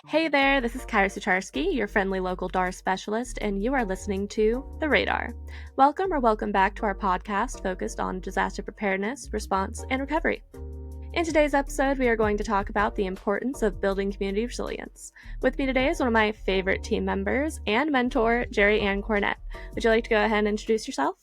Hey there, this is Kyra Sucharski, your friendly local DAR specialist, and you are listening to The Radar. Welcome back to our podcast focused on disaster preparedness, response, and recovery. In today's episode, we are going to talk about the importance of building community resilience. With me today is one of my favorite team members and mentor, Jerry Ann Cornett. Would you like to go ahead and introduce yourself?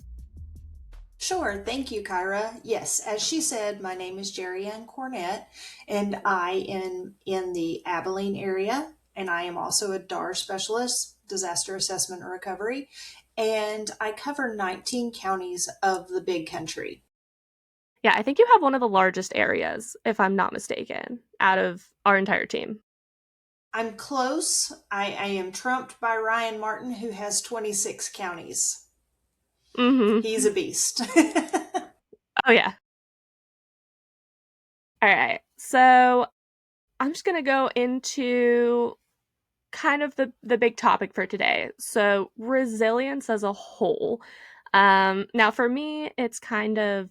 Sure. Thank you, Kyra. Yes, as she said, my name is Jerry Ann Cornett, and I am in the Abilene area, and I am also a DAR specialist, disaster assessment and recovery, and I cover 19 counties of the big country. Yeah, I think you have one of the largest areas, if I'm not mistaken, out of our entire team. I'm close. I am trumped by Ryan Martin, who has 26 counties. He's Mm-hmm. a beast. Oh, yeah. All right. So I'm just going to go into kind of the big topic for today. So resilience as a whole. Now for me, it's kind of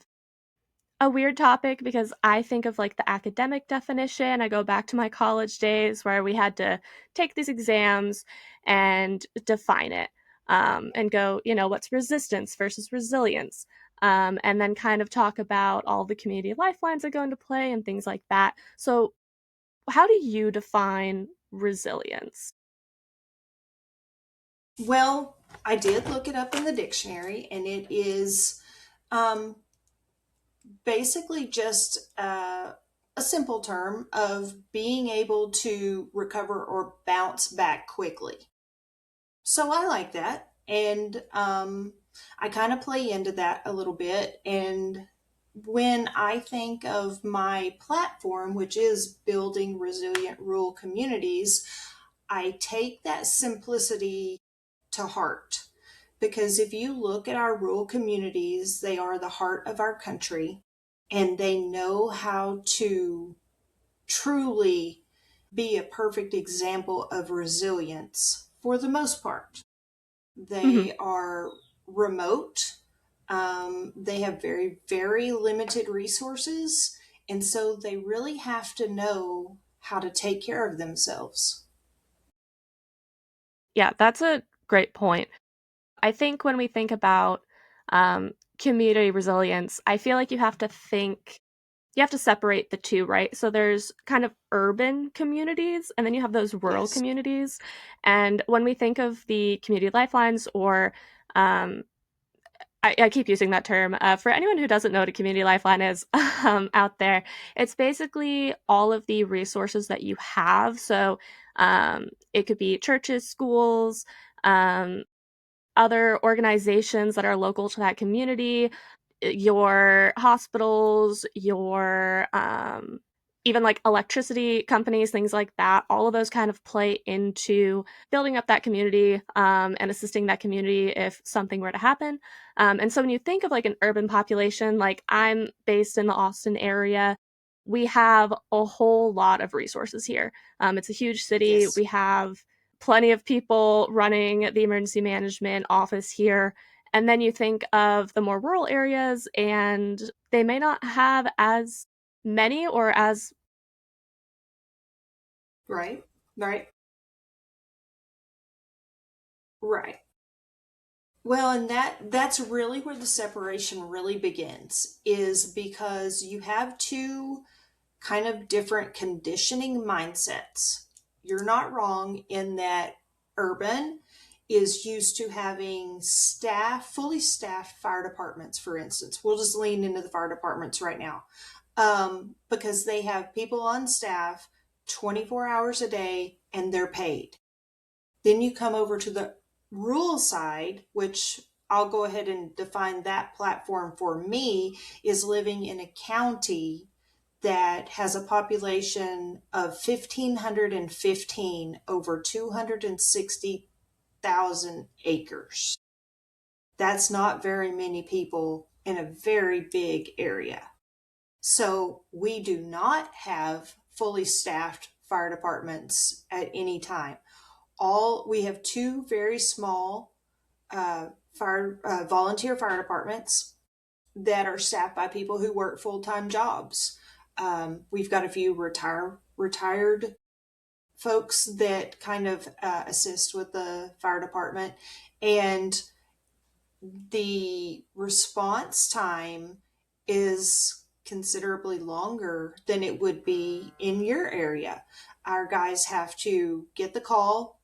a weird topic because I think of like the academic definition. I go back to my college days where we had to take these exams and define it, and go, what's resistance versus resilience? And then kind of talk about all the community lifelines that go into play and things like that. So, how do you define resilience? Well, I did look it up in the dictionary, and it is um, basically just a simple term of being able to recover or bounce back quickly. So I like that. And I kind of play into that a little bit. And when I think of my platform, which is building resilient rural communities, I take that simplicity to heart. Because if you look at our rural communities, they are the heart of our country and they know how to truly be a perfect example of resilience for the most part. Hmm. They are remote, they have very, very limited resources, and so they really have to know how to take care of themselves. Yeah, that's a great point. I think when we think about community resilience, I feel like you have to separate the two, right? So there's kind of urban communities, and then you have those rural Yes. communities. And when we think of the community lifelines, or um, I keep using that term. For anyone who doesn't know what a community lifeline is out there, it's basically all of the resources that you have. So it could be churches, schools, um, other organizations that are local to that community, your hospitals, your even like electricity companies, things like that. All of those kind of play into building up that community, and assisting that community if something were to happen. And so when you think of like an urban population, like I'm based in the Austin area, we have a whole lot of resources here. It's a huge city. Yes. We have plenty of people running the emergency management office here. And then you think of the more rural areas, and they may not have as many or as. Right. Right. Right. Well, and that's really where the separation really begins, is because you have two kind of different conditioning mindsets. You're not wrong in that urban is used to having fully staffed fire departments, for instance. We'll just lean into the fire departments right now, because they have people on staff 24 hours a day and they're paid. Then you come over to the rural side, which I'll go ahead and define that platform for me, is living in a county that has a population of 1,515 over 260,000 acres. That's not very many people in a very big area. So we do not have fully staffed fire departments at any time. All we have two very small volunteer fire departments that are staffed by people who work full time jobs. We've got a few retired folks that kind of assist with the fire department, and the response time is considerably longer than it would be in your area. Our guys have to get the call,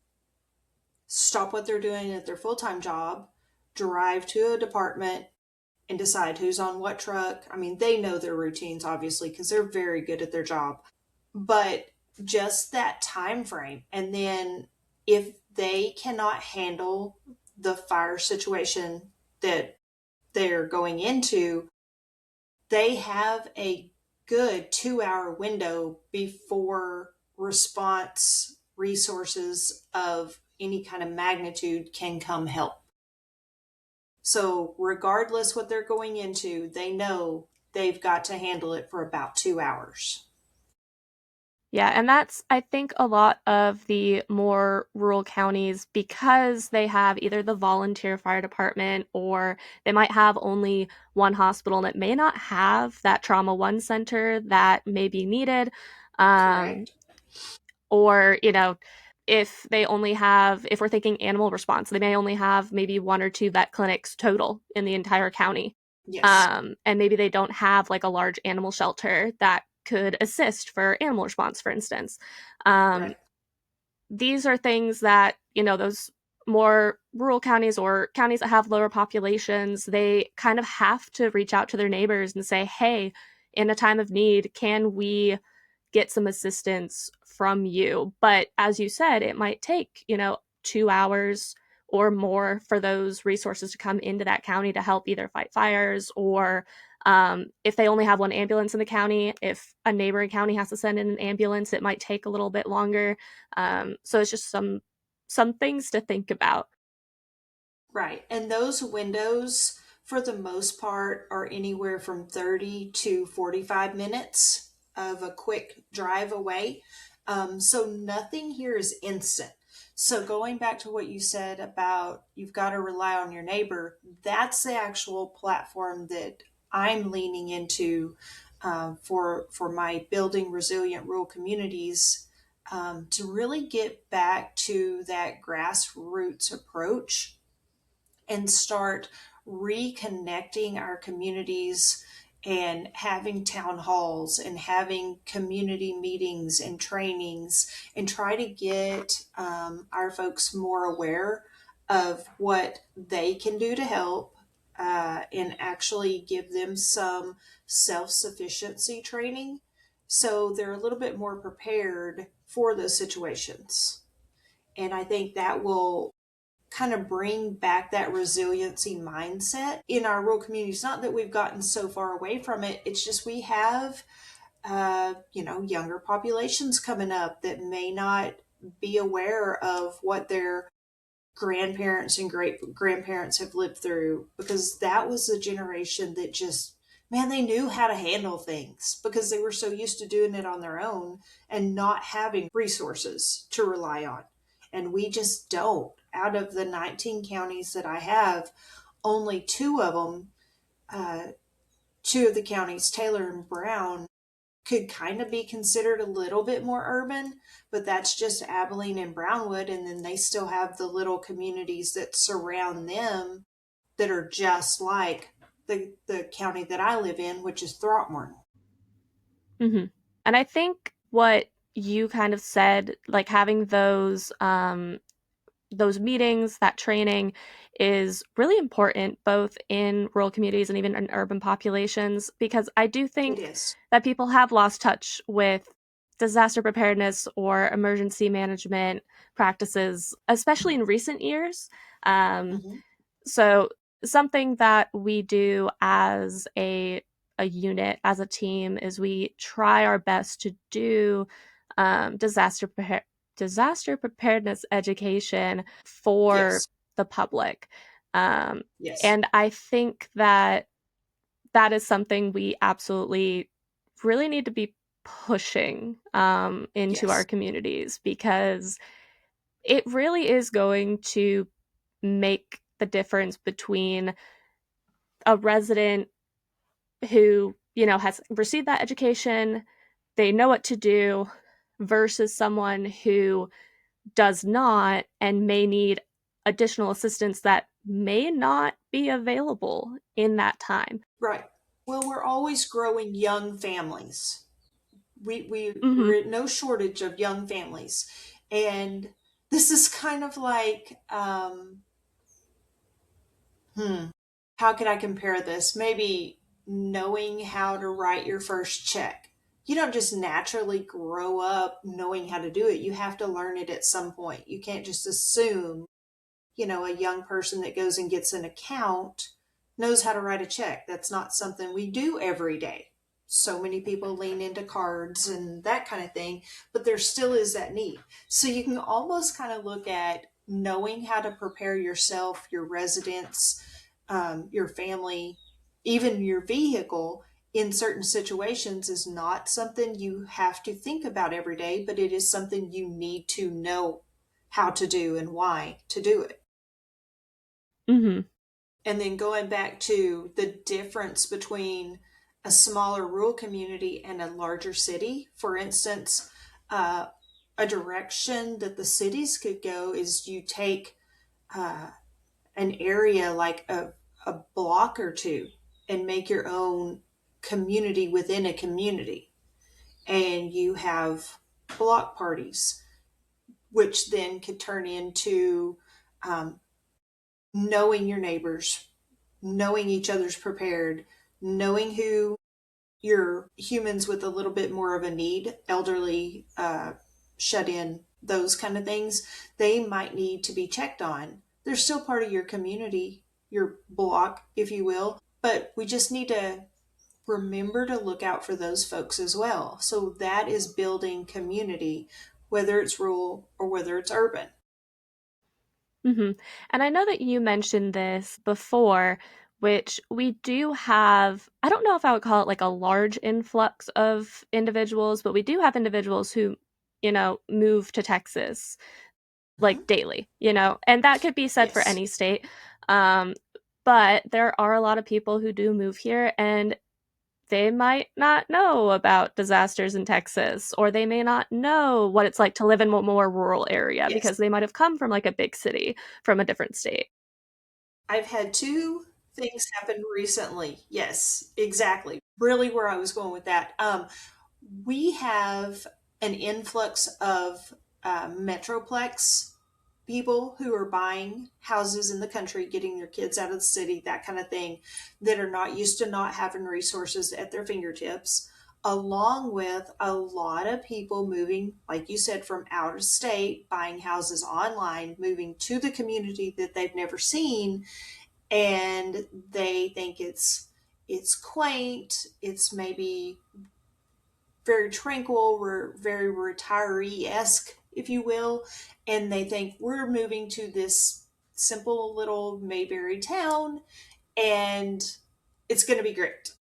stop what they're doing at their full time job, drive to a department, and decide who's on what truck. I mean, they know their routines, obviously, because they're very good at their job. But just that time frame. And then if they cannot handle the fire situation that they're going into, they have a good 2 hour window before response resources of any kind of magnitude can come help. So, regardless what they're going into, they know they've got to handle it for about 2 hours. Yeah, and that's, I think, a lot of the more rural counties because they have either the volunteer fire department or they might have only one hospital and it may not have that trauma one center that may be needed. Um, Correct. or, if we're thinking animal response, they may only have maybe one or two vet clinics total in the entire county. Yes. And maybe they don't have like a large animal shelter that could assist for animal response, for instance. Um, Right. these are things that, those more rural counties or counties that have lower populations, they kind of have to reach out to their neighbors and say, hey, in a time of need, can we get some assistance from you? But as you said, it might take, 2 hours or more for those resources to come into that county to help either fight fires or if they only have one ambulance in the county, if a neighboring county has to send in an ambulance, it might take a little bit longer. So it's just some things to think about. Right. And those windows, for the most part, are anywhere from 30 to 45 minutes of a quick drive away. So nothing here is instant. So going back to what you said about you've got to rely on your neighbor, that's the actual platform that I'm leaning into for my building resilient rural communities, to really get back to that grassroots approach and start reconnecting our communities and having town halls and having community meetings and trainings and try to get our folks more aware of what they can do to help, and actually give them some self sufficiency training so they're a little bit more prepared for those situations. And I think that will kind of bring back that resiliency mindset in our rural communities. Not that we've gotten so far away from it, it's just we have, younger populations coming up that may not be aware of what their grandparents and great grandparents have lived through, because that was a generation that just, man, they knew how to handle things because they were so used to doing it on their own and not having resources to rely on. And we just don't. Out of the 19 counties that I have, only two of them, uh, two of the counties, Taylor and Brown, could kind of be considered a little bit more urban, but that's just Abilene and Brownwood. And then they still have the little communities that surround them that are just like the county that I live in, which is Throckmorton. Hmm. And I think what you kind of said, like having those meetings, that training is really important both in rural communities and even in urban populations because I do It think is. that people have lost touch with disaster preparedness or emergency management practices, especially in recent years. Um, Mm-hmm. so something that we do as a unit, as a team, is we try our best to do disaster preparedness education for Yes. the public. Um, Yes. and I think that that is something we absolutely really need to be pushing into our Yes. communities because it really is going to make the difference between a resident who, has received that education, they know what to do, versus someone who does not and may need additional assistance that may not be available in that time. Right. Well, we're always growing young families. Mm-hmm. We're at no shortage of young families. And this is kind of like, how can I compare this? Maybe knowing how to write your first check. You don't just naturally grow up knowing how to do it. You have to learn it at some point. You can't just assume, a young person that goes and gets an account knows how to write a check. That's not something we do every day. So many people lean into cards and that kind of thing, but there still is that need. So you can almost kind of look at knowing how to prepare yourself, your residence, your family, even your vehicle in certain situations is not something you have to think about every day, but it is something you need to know how to do and why to do it. Mm-hmm. And then going back to the difference between a smaller rural community and a larger city, for instance, uh, a direction that the cities could go is you take uh, an area like a block or two and make your own community within a community. And you have block parties, which then could turn into um, knowing your neighbors, knowing each other's prepared, knowing who your humans with a little bit more of a need, elderly, shut in, those kind of things, they might need to be checked on. They're still part of your community, your block, if you will, but we just need to remember to look out for those folks as well. So that is building community, whether it's rural or whether it's urban. Mm-hmm. And I know that you mentioned this before, which we do have, I don't know if I would call it like a large influx of individuals, but we do have individuals who, move to Texas Mhm. like daily, and that could be said for Yes. any state. Um, but there are a lot of people who do move here and they might not know about disasters in Texas, or they may not know what it's like to live in a more rural area Yes. because they might have come from like a big city from a different state. I've had two things happen recently. Yes, exactly. Really, where I was going with that. We have an influx of Metroplex people who are buying houses in the country, getting their kids out of the city, that kind of thing, that are not used to not having resources at their fingertips, along with a lot of people moving, like you said, from out of state, buying houses online, moving to the community that they've never seen, and they think it's quaint, it's maybe very tranquil, we're very retiree-esque, if you will, and they think we're moving to this simple little Mayberry town and it's going to be great.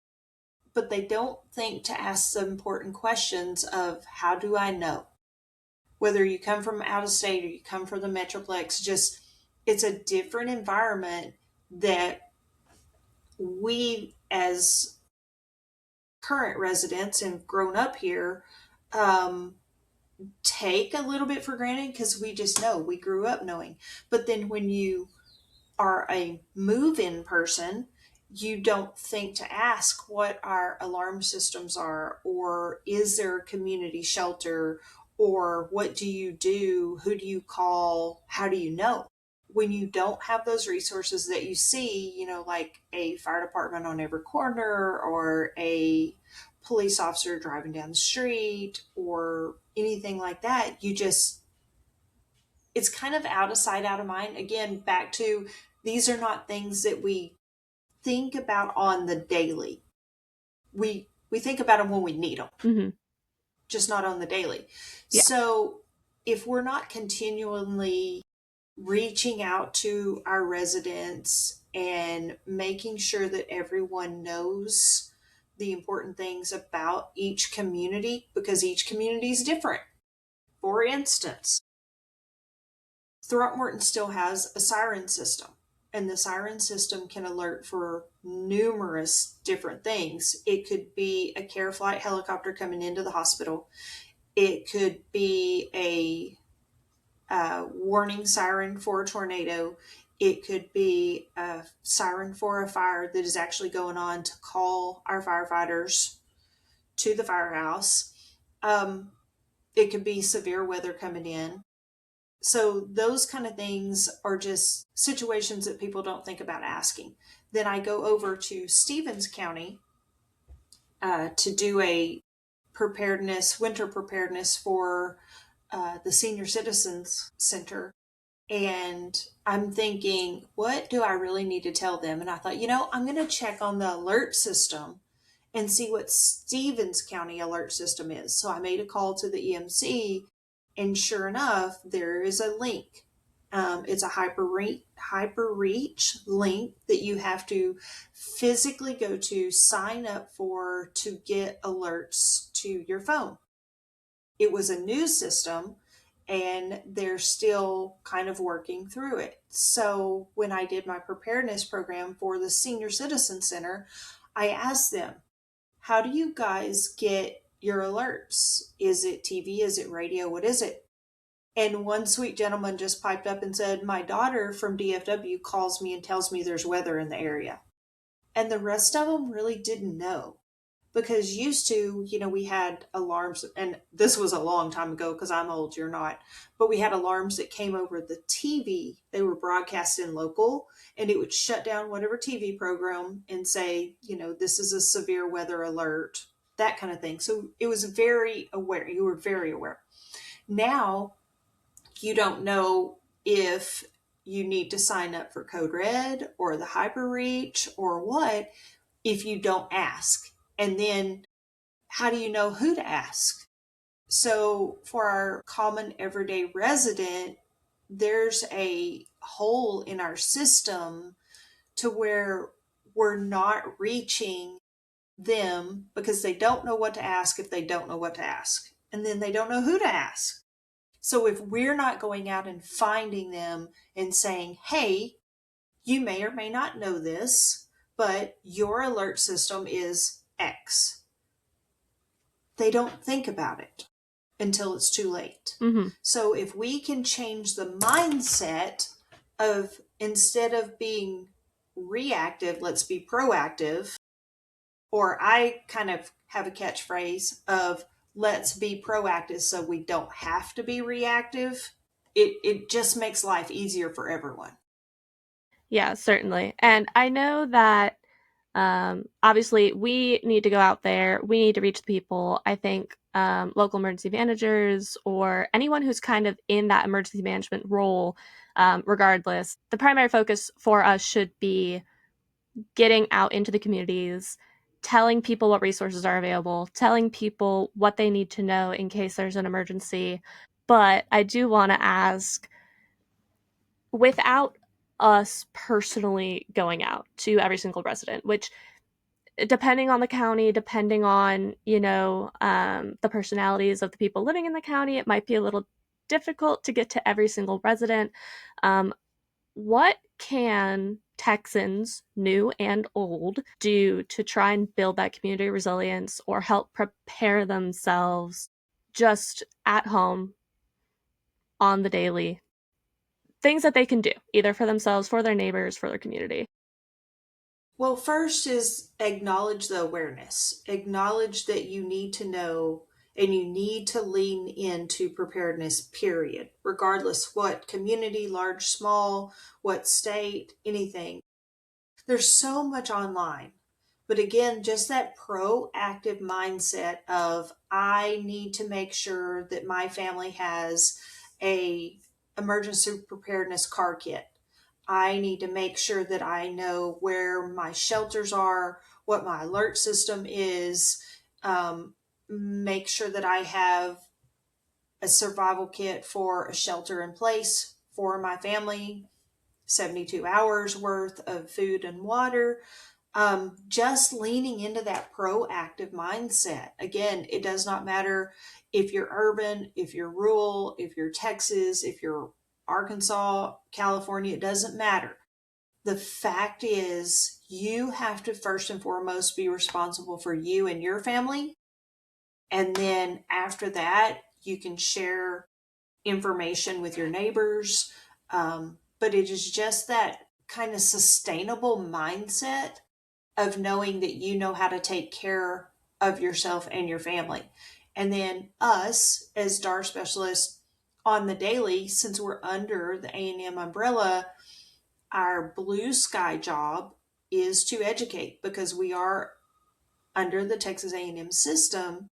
But they don't think to ask the important questions of how do I know? Whether you come from out of state or you come from the Metroplex, just it's a different environment that we as current residents and grown up here um, take a little bit for granted because we just know we grew up knowing. But then when you are a move in person, you don't think to ask what our alarm systems are, or is there a community shelter, or what do you do? Who do you call? How do you know? When you don't have those resources that you see, like a fire department on every corner or a police officer driving down the street or anything like that, it's kind of out of sight, out of mind. Again, back to these are not things that we think about on the daily. We think about them when we need them, Hmm. just not on the daily. Yeah. So if we're not continually reaching out to our residents and making sure that everyone knows the important things about each community, because each community is different. For instance, Throckmorton still has a siren system, and the siren system can alert for numerous different things. It could be a care flight helicopter coming into the hospital. It could be a warning siren for a tornado. It could be a siren for a fire that is actually going on to call our firefighters to the firehouse. Um, it could be severe weather coming in. So those kind of things are just situations that people don't think about asking. Then I go over to Stevens County to do a winter preparedness for the Senior Citizens Center. And I'm thinking, what do I really need to tell them? And I thought, I'm going to check on the alert system and see what Stevens County alert system is. So I made a call to the EMC, and sure enough, there is a link. It's a HyperReach link that you have to physically go to, sign up for, to get alerts to your phone. It was a new system, and they're still kind of working through it. So when I did my preparedness program for the Senior Citizen Center, I asked them, how do you guys get your alerts? Is it TV? Is it radio? What is it? And one sweet gentleman just piped up and said, my daughter from DFW calls me and tells me there's weather in the area. And the rest of them really didn't know, because used to, we had alarms, and this was a long time ago because I'm old, you're not, but we had alarms that came over the TV. They were broadcast in local, and it would shut down whatever TV program and say, this is a severe weather alert, that kind of thing. So it was very aware. You were very aware. Now you don't know if you need to sign up for Code Red or the HyperReach or what if you don't ask. And then how do you know who to ask? So for our common everyday resident, there's a hole in our system to where we're not reaching them because they don't know what to ask if they don't know what to ask. And then they don't know who to ask. So if we're not going out and finding them and saying, hey, you may or may not know this, but your alert system is X, they don't think about it until it's too late. Mm-hmm. So if we can change the mindset of, instead of being reactive, let's be proactive, or I kind of have a catchphrase of let's be proactive so we don't have to be reactive. It just makes life easier for everyone. Yeah, certainly. And I know that obviously we need to go out there, we need to reach the people. I think local emergency managers or anyone who's kind of in that emergency management role, regardless, the primary focus for us should be getting out into the communities, telling people what resources are available, telling people what they need to know in case there's an emergency. But I do want to ask, without us personally going out to every single resident, which depending on the county, depending on, the personalities of the people living in the county, it might be a little difficult to get to every single resident. What can Texans, new and old, do to try and build that community resilience or help prepare themselves just at home on the daily? Things that they can do, either for themselves, for their neighbors, for their community. Well, first is acknowledge the awareness. Acknowledge that you need to know and you need to lean into preparedness, period, regardless what community, large, small, what state, anything. There's so much online. But again, just that proactive mindset of I need to make sure that my family has a emergency preparedness car kit. I need to make sure that I know where my shelters are, what my alert system is, make sure that I have a survival kit for a shelter in place for my family, 72 hours worth of food and water. Just leaning into that proactive mindset. Again, it does not matter if you're urban, if you're rural, if you're Texas, if you're Arkansas, California, it doesn't matter. The fact is, you have to first and foremost be responsible for you and your family. And then after that, You can share information with your neighbors. But it is just that kind of sustainable mindset of knowing that you know how to take care of yourself and your family. And then us as DAR specialists on the daily, since we're under the A&M umbrella, our blue sky job is to educate because we are under the Texas A&M system,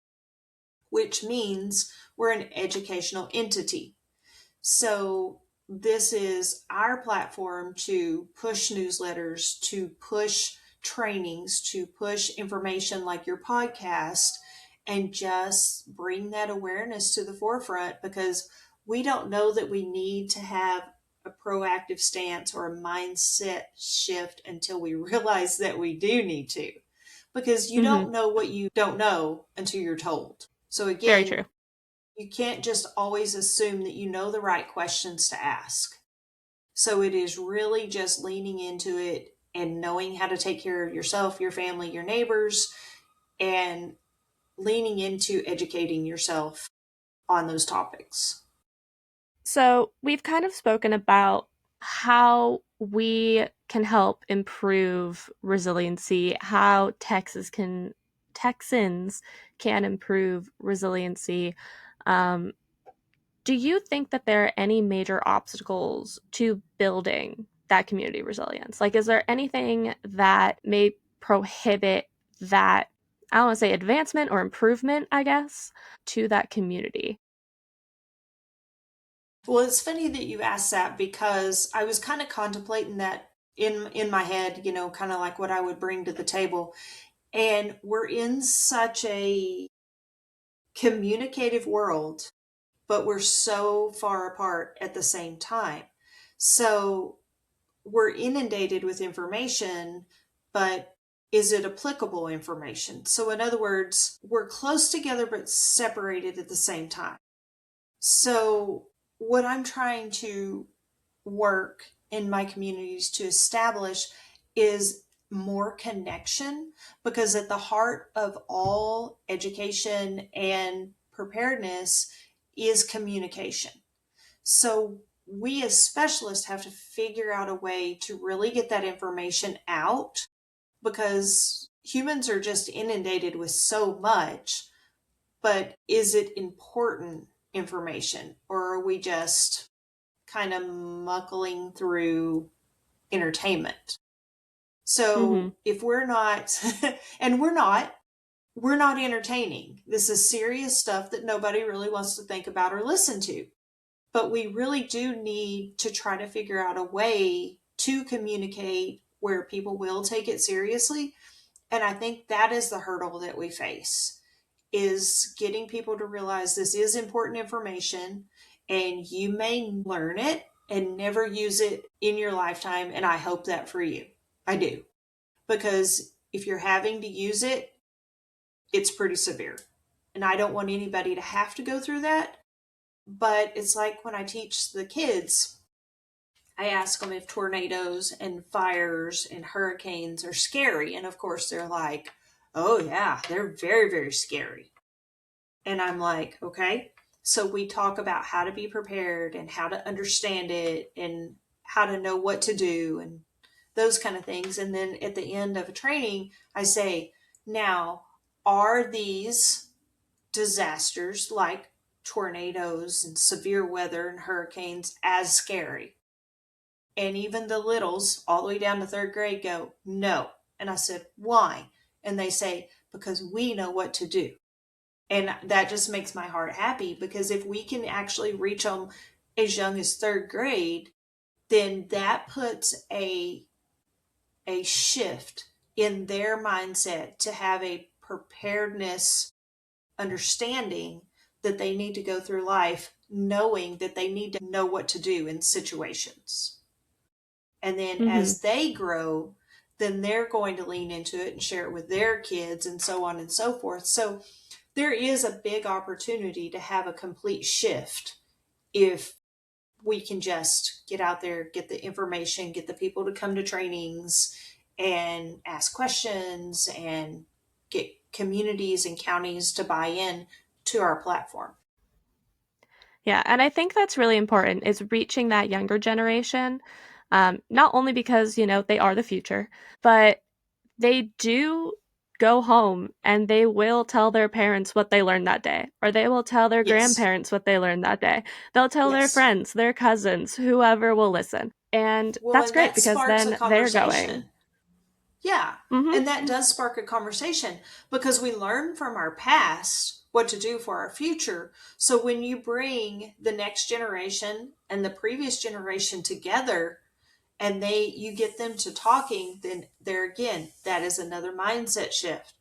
which means we're an educational entity. So this is our platform to push newsletters, to push trainings, to push information like your podcast, and just bring that awareness to the forefront because we don't know that we need to have a proactive stance or a mindset shift until we realize that we do need to. Because you Mm-hmm. don't know what you don't know until you're told. So Very again, true. you can't just always assume that you know the right questions to ask. So it is really just leaning into it and knowing how to take care of yourself, your family, your neighbors, and leaning into educating yourself on those topics. So, we've kind of spoken about how we can help improve resiliency, how Texans can improve resiliency. Um, do you think that there are any major obstacles to building that community resilience? Like, is there anything that may prohibit that, I don't want to say advancement or improvement, I guess, to that community? Well, it's funny that you asked that because I was kind of contemplating that in my head, you know, kind of like what I would bring to the table. And we're in such a communicative world, but we're so far apart at the same time. So we're inundated with information, but is it applicable information? So, in other words, we're close together but separated at the same time. So, what I'm trying to work in my communities to establish is more connection because at the heart of all education and preparedness is communication. So we as specialists have to figure out a way to really get that information out because humans are just inundated with so much. But is it important information or are we just kind of muckling through entertainment? Mm-hmm. So if we're not, and we're not entertaining. This is serious stuff that nobody really wants to think about or listen to. But we really do need to try to figure out a way to communicate where people will take it seriously. And I think that is the hurdle that we face is getting people to realize this is important information and you may learn it and never use it in your lifetime. And I hope that for you. I do. Because if you're having to use it, it's pretty severe. And I don't want anybody to have to go through that. But it's like when I teach the kids, I ask them if tornadoes and fires and hurricanes are scary. And of course, they're like, oh, yeah, they're very, very scary. And I'm like, okay. So we talk about how to be prepared and how to understand it and how to know what to do and those kind of things. And then at the end of a training, I say, now, are these disasters like tornadoes and severe weather and hurricanes as scary? And even the littles, all the way down to third grade, go, no. And I said, why? And they say, because we know what to do. And that just makes my heart happy because if we can actually reach them as young as third grade, then that puts a shift in their mindset to have a preparedness understanding that they need to go through life knowing that they need to know what to do in situations. And then Mm-hmm. as they grow, then they're going to lean into it and share it with their kids and so on and so forth. So there is a big opportunity to have a complete shift if we can just get out there, get the information, get the people to come to trainings and ask questions and get communities and counties to buy in to our platform. Yeah, and I think that's really important is reaching that younger generation. Not only because, they are the future, but they do go home and they will tell their parents what they learned that day, or they will tell their Yes. grandparents what they learned that day. They'll tell their Yes. friends, their cousins, whoever will listen. And Well, that's and great that because sparks a then they're going, conversation. Yeah. And that mm-hmm, does spark a conversation because we learn from our past what to do for our future. So when you bring the next generation and the previous generation together and you get them to talking, then there again, that is another mindset shift.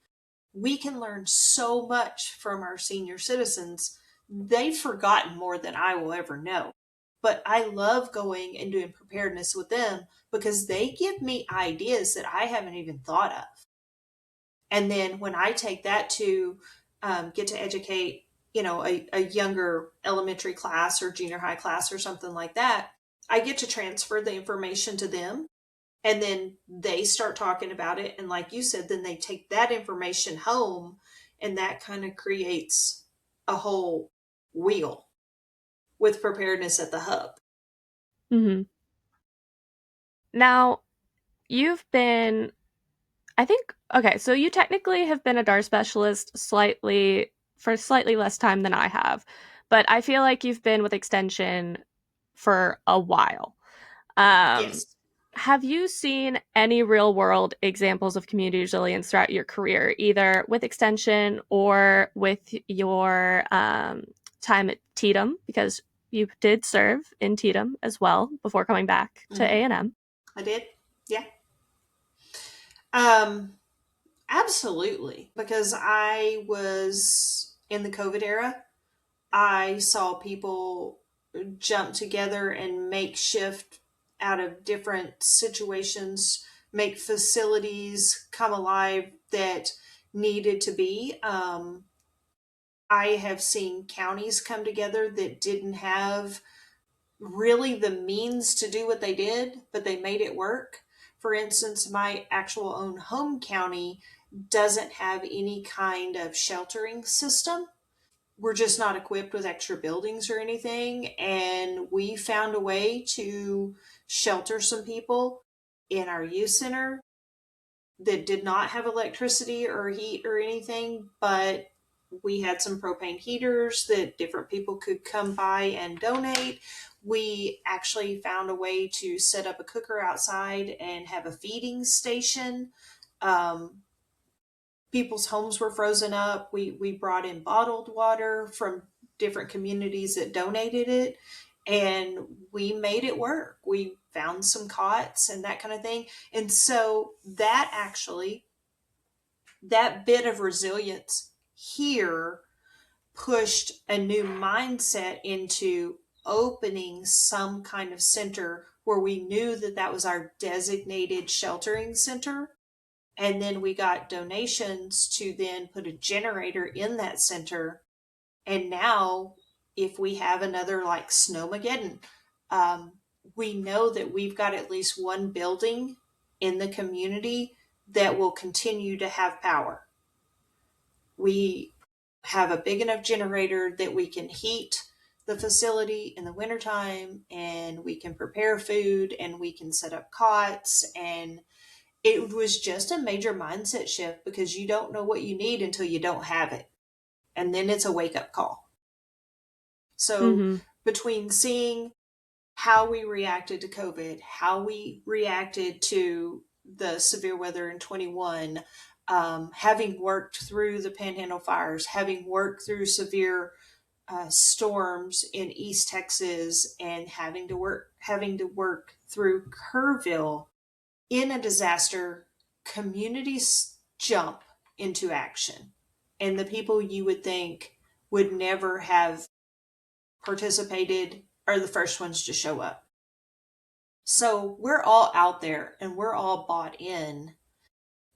We can learn so much from our senior citizens. They've forgotten more than I will ever know. But I love going and doing preparedness with them because they give me ideas that I haven't even thought of. And then when I take that to get to educate, a younger elementary class or junior high class or something like that, I get to transfer the information to them and then they start talking about it. And like you said, then they take that information home and that kind of creates a whole wheel with preparedness at the hub. mm-hmm. Now, you've been, I think, okay, so you technically have been a DAR specialist for slightly less time than I have, but I feel like you've been with Extension for a while. Um, Yes. have you seen any real world examples of community resilience throughout your career, either with Extension or with your time at Tatum? Because you did serve in Tatum as well before coming back to Mm-hmm. A&M. I did. Yeah. Um, Absolutely. Because I was in the COVID era, I saw people jump together and make shift out of different situations, make facilities come alive that needed to be. I have seen counties come together that didn't have really the means to do what they did, but they made it work. For instance, my actual own home county doesn't have any kind of sheltering system. We're just not equipped with extra buildings or anything. And we found a way to shelter some people in our youth center that did not have electricity or heat or anything, but we had some propane heaters that different people could come by and donate. We actually found a way to set up a cooker outside and have a feeding station. Um, People's homes were frozen up. We brought in bottled water from different communities that donated it, and we made it work. We found some cots and that kind of thing. And so that bit of resilience here pushed a new mindset into opening some kind of center where we knew that that was our designated sheltering center. And then we got donations to then put a generator in that center. And now, if we have another like Snowmageddon, um, we know that we've got at least one building in the community that will continue to have power. We have a big enough generator that we can heat the facility in the wintertime and we can prepare food and we can set up cots. And it was just a major mindset shift because you don't know what you need until you don't have it. And then it's a wake up call. So Mm-hmm. between seeing how we reacted to COVID, how we reacted to the severe weather in 21, having worked through the Panhandle fires, having worked through severe storms in East Texas, and having to work through Kerrville in a disaster, communities jump into action, and the people you would think would never have participated are the first ones to show up. So we're all out there and we're all bought in.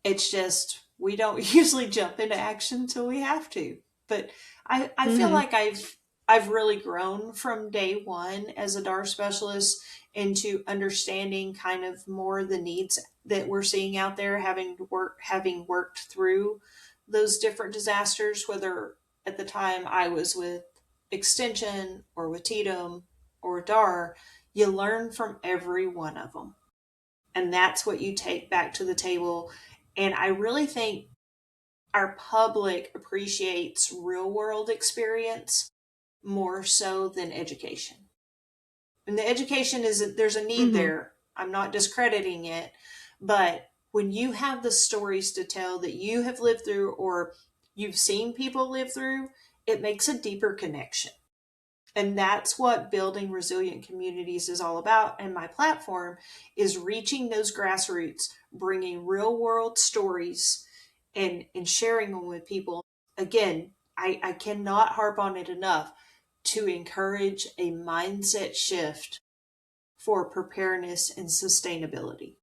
It's just we don't usually jump into action until we have to. But I feel Mm-hmm. like I've really grown from day one as a DAR specialist into understanding kind of more the needs that we're seeing out there, having worked through those different disasters, whether at the time I was with Extension or with Tatum or DAR, you learn from every one of them. And that's what you take back to the table. And I really think our public appreciates real world experience more so than education. And the education is, there's a need Mm-hmm. there. I'm not discrediting it, but when you have the stories to tell that you have lived through or you've seen people live through, it makes a deeper connection. And that's what building resilient communities is all about. And my platform is reaching those grassroots, bringing real world stories and sharing them with people. Again, I cannot harp on it enough to encourage a mindset shift for preparedness and sustainability.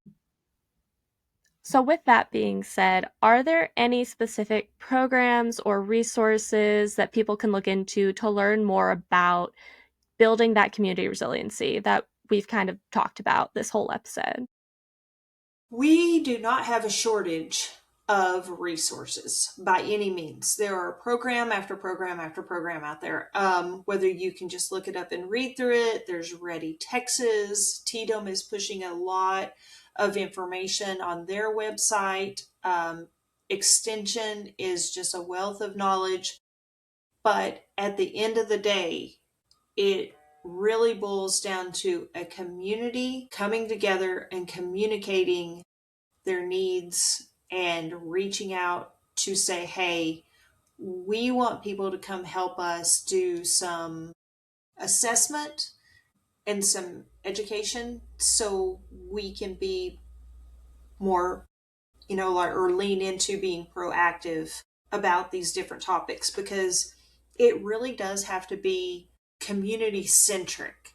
So, with that being said, are there any specific programs or resources that people can look into to learn more about building that community resiliency that we've kind of talked about this whole episode? We do not have a shortage of resources by any means. There are program after program after program out there. Whether you can just look it up and read through it, there's Ready Texas. TDOM is pushing a lot of information on their website. Extension is just a wealth of knowledge. But at the end of the day, it really boils down to a community coming together and communicating their needs and reaching out to say, hey, we want people to come help us do some assessment and some education so we can be more, or lean into being proactive about these different topics, because it really does have to be community centric,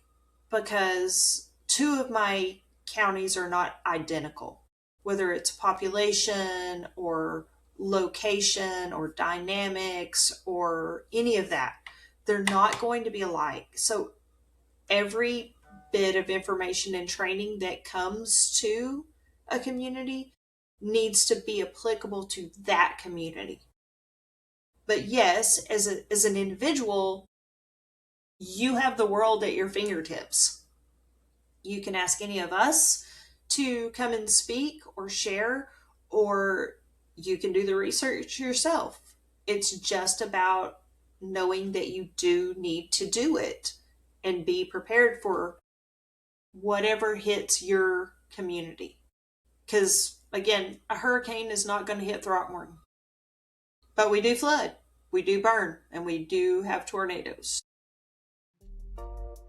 because two of my counties are not identical, whether it's population or location or dynamics or any of that. They're not going to be alike. So every bit of information and training that comes to a community needs to be applicable to that community. But yes, as an individual, you have the world at your fingertips. You can ask any of us to come and speak or share, or you can do the research yourself. It's just about knowing that you do need to do it and be prepared for whatever hits your community. Because, again, a hurricane is not going to hit Throckmorton, but we do flood, we do burn, and we do have tornadoes.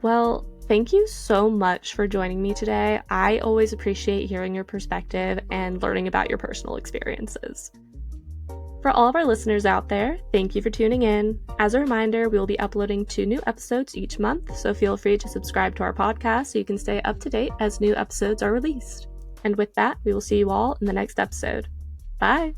Well, thank you so much for joining me today. I always appreciate hearing your perspective and learning about your personal experiences. For all of our listeners out there, thank you for tuning in. As a reminder, we will be uploading 2 new episodes each month, so feel free to subscribe to our podcast so you can stay up to date as new episodes are released. And with that, we will see you all in the next episode. Bye!